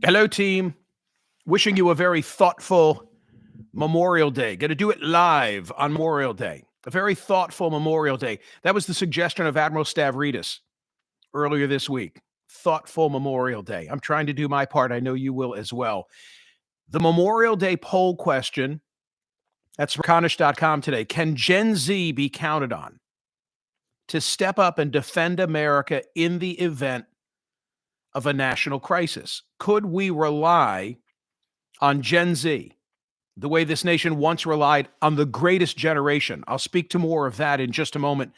Hello, team. Wishing you a very thoughtful Memorial Day. Going to do it live on Memorial Day. A very thoughtful Memorial Day. That was the suggestion of Admiral Stavridis earlier this week. Thoughtful Memorial Day. I'm trying to do my part. I know you will as well. The Memorial Day poll question, that's recruitment.com today. Can Gen Z be counted on to step up and defend America in the event of a national crisis? Could we rely on Gen Z the way this nation once relied on the greatest generation? I'll speak to more of that in just a moment.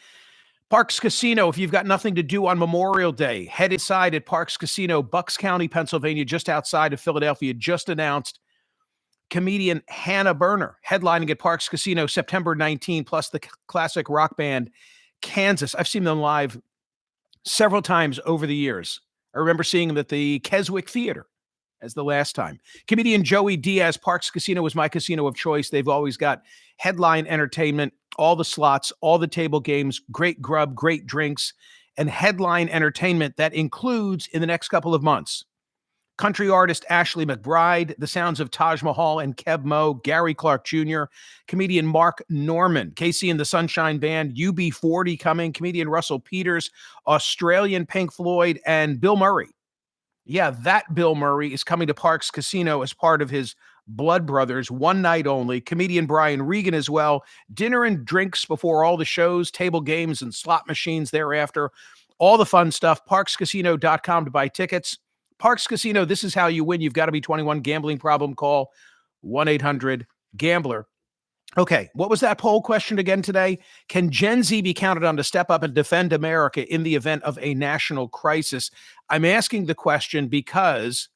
Parks Casino, if you've got nothing to do on Memorial Day, head inside at Parks Casino, Bucks County, Pennsylvania, just outside of Philadelphia. Just announced comedian Hannah Berner headlining at Parks Casino September 19, plus the classic rock band Kansas. I've seen them live several times over the years. I remember seeing them at the Keswick Theater as the last time. Comedian Joey Diaz, Parks Casino was my casino of choice. They've always got headline entertainment, all the slots, all the table games, great grub, great drinks, and headline entertainment that includes, in the next couple of months, country artist Ashley McBryde, the sounds of Taj Mahal and Keb Mo, Gary Clark Jr., comedian Mark Norman, Casey and the Sunshine Band, UB40 coming, comedian Russell Peters, Australian Pink Floyd, and Bill Murray. Yeah, that Bill Murray is coming to Parks Casino as part of his Blood Brothers, one night only. Comedian Brian Regan as well. Dinner and drinks before all the shows, table games and slot machines thereafter. All the fun stuff. ParksCasino.com to buy tickets. Parks Casino, this is how you win. You've got to be 21. Gambling problem, call 1-800-GAMBLER. Okay, what was that poll question again today? Can Gen Z be counted on to step up and defend America in the event of a national crisis? I'm asking the question because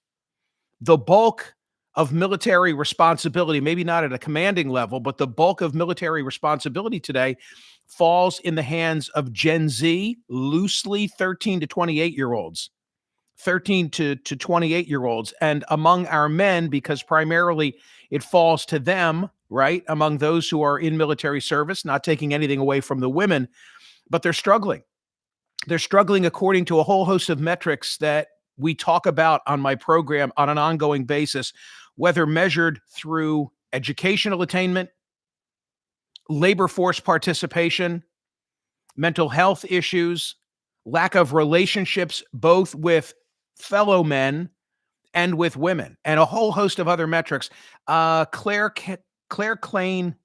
the bulk of military responsibility, maybe not at a commanding level, but the bulk of military responsibility today falls in the hands of Gen Z, loosely 13 to 28-year-olds. 13 to 28-year-olds. And among our men, because primarily it falls to them, right, among those who are in military service, not taking anything away from the women, but they're struggling. They're struggling according to a whole host of metrics that we talk about on my program on an ongoing basis, whether measured through educational attainment, labor force participation, mental health issues, lack of relationships, both with fellow men and with women, and a whole host of other metrics. Claire Kane,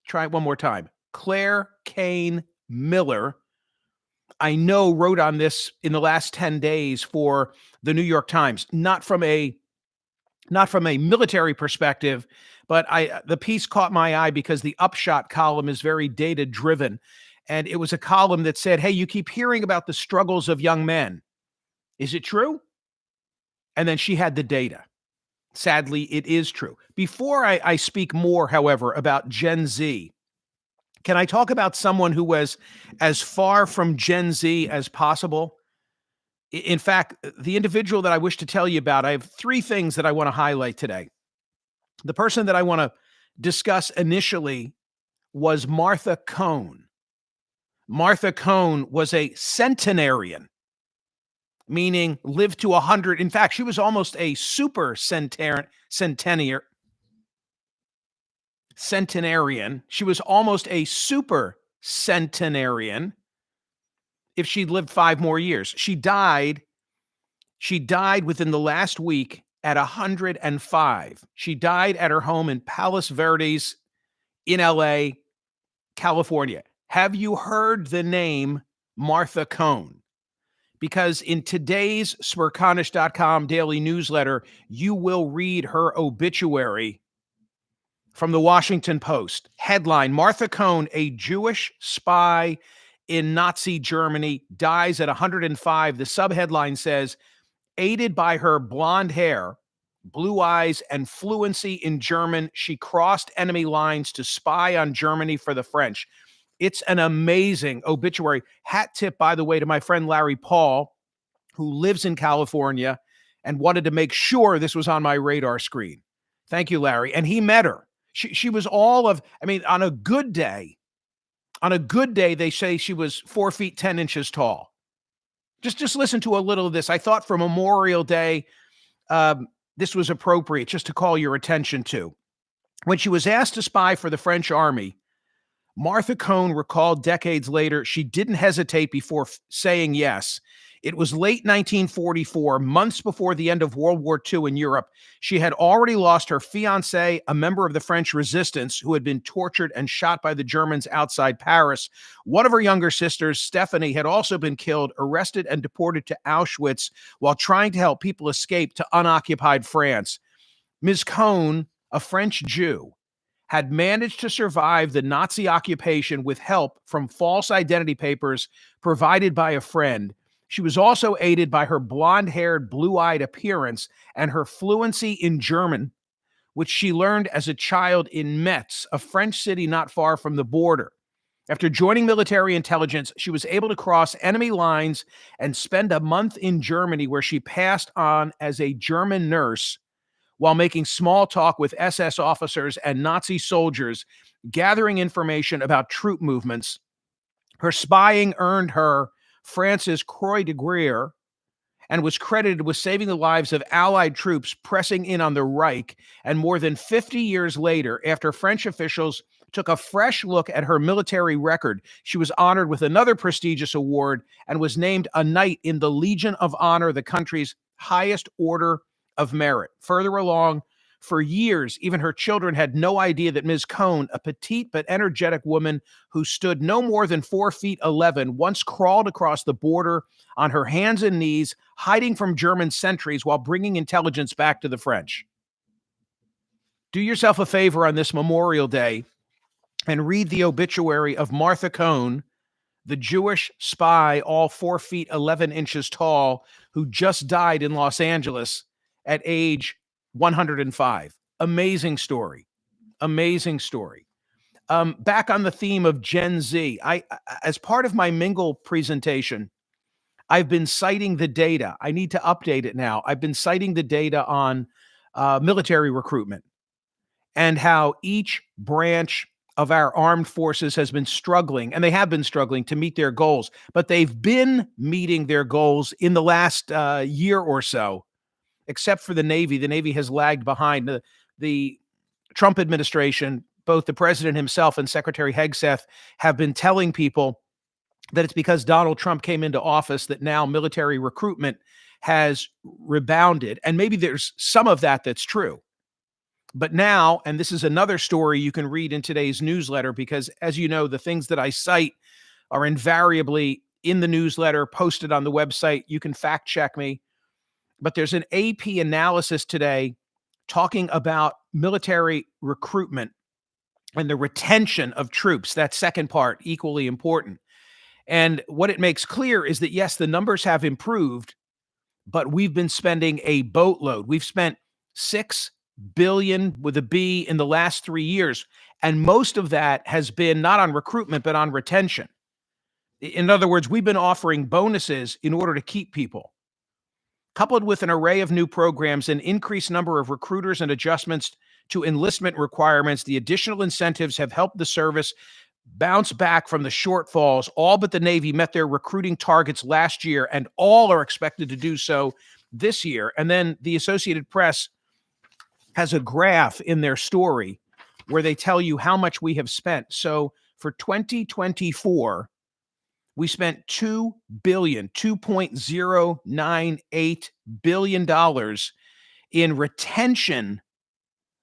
try it one more time. Claire Kane Miller, I know, wrote on this in the last 10 days for the New York Times, not from a military perspective, but the piece caught my eye because the Upshot column is very data driven. And it was a column that said, hey, you keep hearing about the struggles of young men. Is it true? And then she had the data. Sadly, it is true. Before I speak more, however, about Gen Z, can I talk about someone who was as far from Gen Z as possible? In fact, the individual that I wish to tell you about, I have three things that I want to highlight today. The person that I want to discuss initially was Martha Conn. Martha Conn was a centenarian, meaning lived to 100. In fact, she was almost a super centenarian. She was almost a super centenarian if she'd lived 5 more years. She died within the last week at 105. She died at her home in Palos Verdes in LA, California. Have you heard the name Martha Conn? Because in today's Smerconish.com daily newsletter, you will read her obituary from the Washington Post. Headline, Martha Conn, a Jewish spy in Nazi Germany, dies at 105. The subheadline says, aided by her blonde hair, blue eyes, and fluency in German, she crossed enemy lines to spy on Germany for the French. It's an amazing obituary. Hat tip, by the way, to my friend Larry Paul, who lives in California and wanted to make sure this was on my radar screen. Thank you, Larry. And he met her. She was all of, on a good day, they say she was 4 feet 10 inches tall. Just listen to a little of this. I thought for Memorial Day, this was appropriate just to call your attention to. When she was asked to spy for the French army, Martha Conn recalled decades later she didn't hesitate before saying yes. It was late 1944, months before the end of World War II in Europe. She had already lost her fiancé, a member of the French resistance who had been tortured and shot by the Germans outside Paris. One of her younger sisters, Stephanie, had also been killed, arrested, and deported to Auschwitz while trying to help people escape to unoccupied France. Ms. Conn, a French Jew, had managed to survive the Nazi occupation with help from false identity papers provided by a friend. She was also aided by her blonde-haired, blue-eyed appearance and her fluency in German, which she learned as a child in Metz, a French city not far from the border. After joining military intelligence, she was able to cross enemy lines and spend a month in Germany, where she passed on as a German nurse while making small talk with SS officers and Nazi soldiers, gathering information about troop movements. Her spying earned her France's Croix de Guerre and was credited with saving the lives of Allied troops pressing in on the Reich. And more than 50 years later, after French officials took a fresh look at her military record, she was honored with another prestigious award and was named a knight in the Legion of Honor, the country's highest order of merit. Further along, for years, even her children had no idea that Ms. Conn, a petite but energetic woman who stood no more than 4'11", once crawled across the border on her hands and knees, hiding from German sentries while bringing intelligence back to the French. Do yourself a favor on this Memorial Day and read the obituary of Martha Conn, the Jewish spy, all 4'11" tall, who just died in Los Angeles at age 105. Amazing story. Amazing story. Back on the theme of Gen Z, as part of my Mingle presentation, I've been citing the data. I need to update it now. I've been citing the data on military recruitment and how each branch of our armed forces has been struggling, and they have been struggling to meet their goals, but they've been meeting their goals in the last year or so, except for the Navy. The Navy has lagged behind. The Trump administration, both the president himself and Secretary Hegseth, have been telling people that it's because Donald Trump came into office that now military recruitment has rebounded. And maybe there's some of that that's true. But now, and this is another story you can read in today's newsletter, because as you know, the things that I cite are invariably in the newsletter, posted on the website. You can fact check me. But there's an AP analysis today talking about military recruitment and the retention of troops. That second part, equally important. And what it makes clear is that, yes, the numbers have improved, but we've been spending a boatload. We've spent $6 billion with a B in the last 3 years. And most of that has been not on recruitment, but on retention. In other words, we've been offering bonuses in order to keep people. Coupled with an array of new programs, an increased number of recruiters, and adjustments to enlistment requirements, the additional incentives have helped the service bounce back from the shortfalls. All but the Navy met their recruiting targets last year, and all are expected to do so this year. And then the Associated Press has a graph in their story where they tell you how much we have spent. So for 2024, we spent $2.098 billion in retention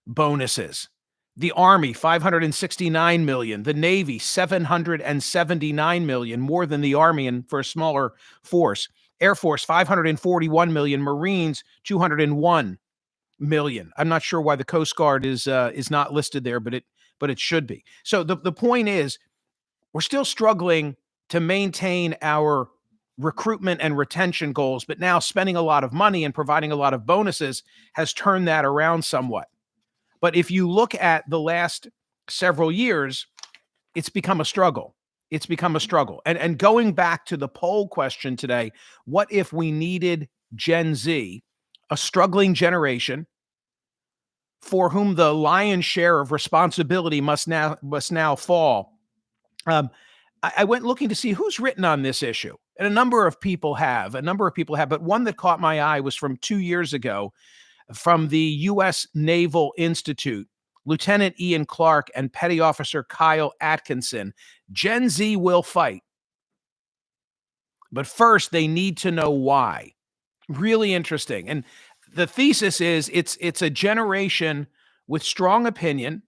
bonuses. The Army, $569 million. The Navy, $779 million, more than the Army and for a smaller force. Air Force, $541 million. Marines, $201 million. I'm not sure why the Coast Guard is not listed there, but it should be. So the point is, we're still struggling to maintain our recruitment and retention goals, but now spending a lot of money and providing a lot of bonuses has turned that around somewhat. But if you look at the last several years, it's become a struggle. It's become a struggle. And going back to the poll question today, what if we needed Gen Z, a struggling generation for whom the lion's share of responsibility must now fall? I went looking to see who's written on this issue, and a number of people have, but one that caught my eye was from 2 years ago. from the U.S. Naval Institute, Lieutenant Ian Clark and Petty Officer Kyle Atkinson. Gen Z will fight, but first they need to know why. Really interesting. And the thesis is it's a generation with strong opinion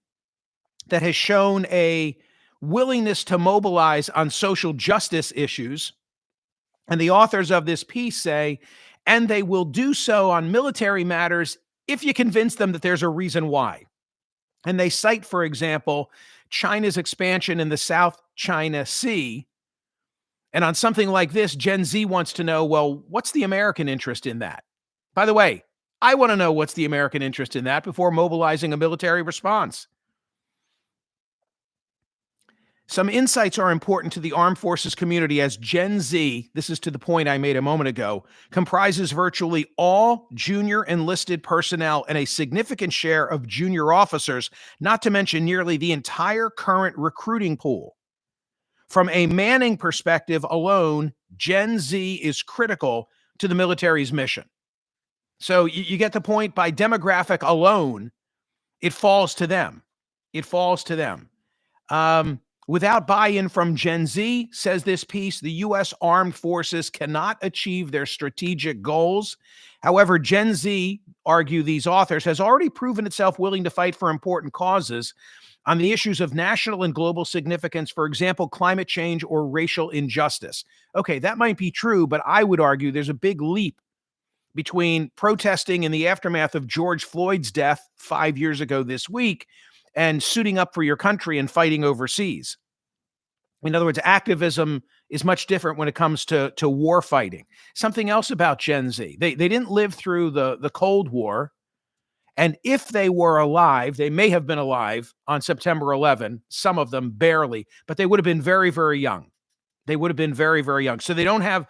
that has shown a willingness to mobilize on social justice issues. And the authors of this piece say, and they will do so on military matters if you convince them that there's a reason why. And they cite, for example, China's expansion in the South China Sea. And on something like this, Gen Z wants to know, well, what's the American interest in that? By the way, I want to know what's the American interest in that before mobilizing a military response. Some insights are important to the armed forces community as Gen Z, this is to the point I made a moment ago, comprises virtually all junior enlisted personnel and a significant share of junior officers, not to mention nearly the entire current recruiting pool. From a manning perspective alone, Gen Z is critical to the military's mission. So you get the point. By demographic alone, it falls to them. It falls to them. Without buy-in from Gen Z, says this piece, the U.S. Armed Forces cannot achieve their strategic goals. However, Gen Z, argue these authors, has already proven itself willing to fight for important causes on the issues of national and global significance, for example, climate change or racial injustice. Okay, that might be true, but I would argue there's a big leap between protesting in the aftermath of George Floyd's death 5 years ago this week and suiting up for your country and fighting overseas. In other words, activism is much different when it comes to war fighting. Something else about Gen Z, they didn't live through the Cold War. And if they were alive, they may have been alive on September 11, some of them barely, but they would have been very, very young. They would have been very, very young. So they don't have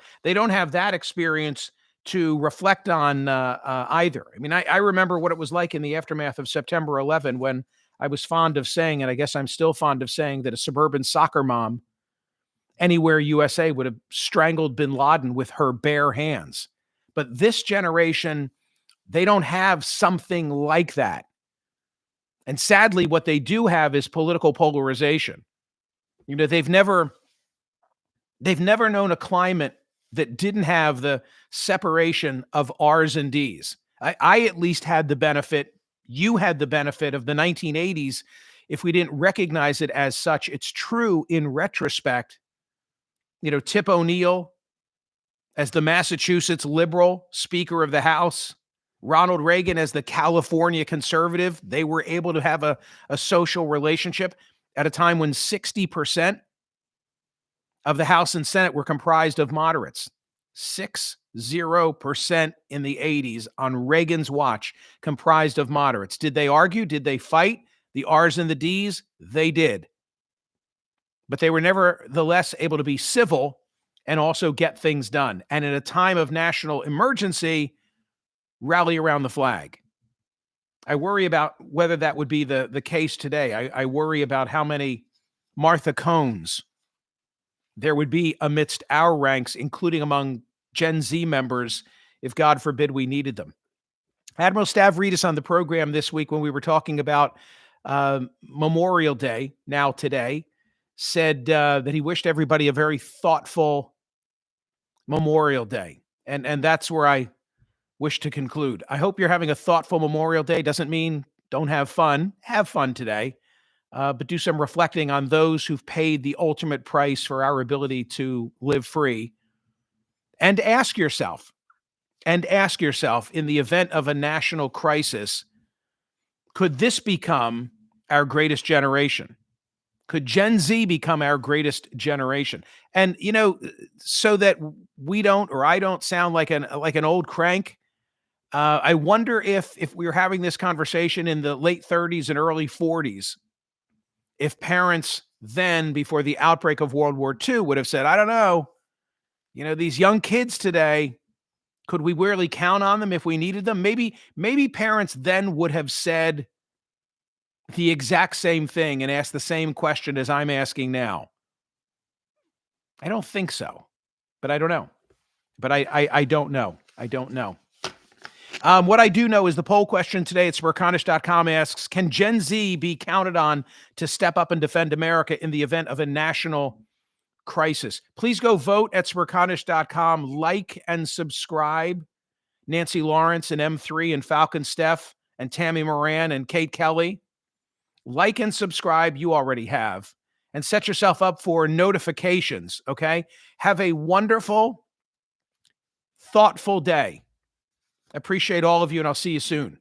that experience to reflect on either. I mean, I remember what it was like in the aftermath of September 11 when I was fond of saying, and I guess I'm still fond of saying, that a suburban soccer mom anywhere USA would have strangled bin Laden with her bare hands. But this generation, they don't have something like that. And sadly, what they do have is political polarization. You know, they've never known a climate that didn't have the separation of R's and D's. I at least had the benefit, you had the benefit of the 1980s. If we didn't recognize it as such, it's true in retrospect. You know, Tip O'Neill as the Massachusetts liberal Speaker of the House, Ronald Reagan as the California conservative, they were able to have a social relationship at a time when 60% of the House and Senate were comprised of moderates. 60% in the 80s on Reagan's watch, comprised of moderates. Did they argue? Did they fight? The R's and the D's? They did. But they were nevertheless able to be civil and also get things done. And in a time of national emergency, rally around the flag. I worry about whether that would be the case today. I worry about how many Martha Cohns there would be amidst our ranks, including among Gen Z members, if God forbid we needed them. Admiral Stavridis on the program this week when we were talking about Memorial Day, now today, said that he wished everybody a very thoughtful Memorial Day. And that's where I wish to conclude. I hope you're having a thoughtful Memorial Day. Doesn't mean don't have fun. Have fun today. But do some reflecting on those who've paid the ultimate price for our ability to live free. And ask yourself, in the event of a national crisis, could this become our greatest generation? Could Gen Z become our greatest generation? And, you know, so that we don't, or I don't sound like an old crank, I wonder if we were having this conversation in the late 30s and early 40s, if parents then, before the outbreak of World War II, would have said, I don't know, you know, these young kids today, could we really count on them if we needed them? Maybe parents then would have said the exact same thing and asked the same question as I'm asking now. I don't think so, but I don't know. But I don't know. I don't know. What I do know is the poll question today at smirconish.com asks, can Gen Z be counted on to step up and defend America in the event of a national crisis? Please go vote at smirconish.com, like and subscribe. Nancy Lawrence and M3 and Falcon Steph and Tammy Moran and Kate Kelly. Like and subscribe, you already have. And set yourself up for notifications, okay? Have a wonderful, thoughtful day. I appreciate all of you, and I'll see you soon.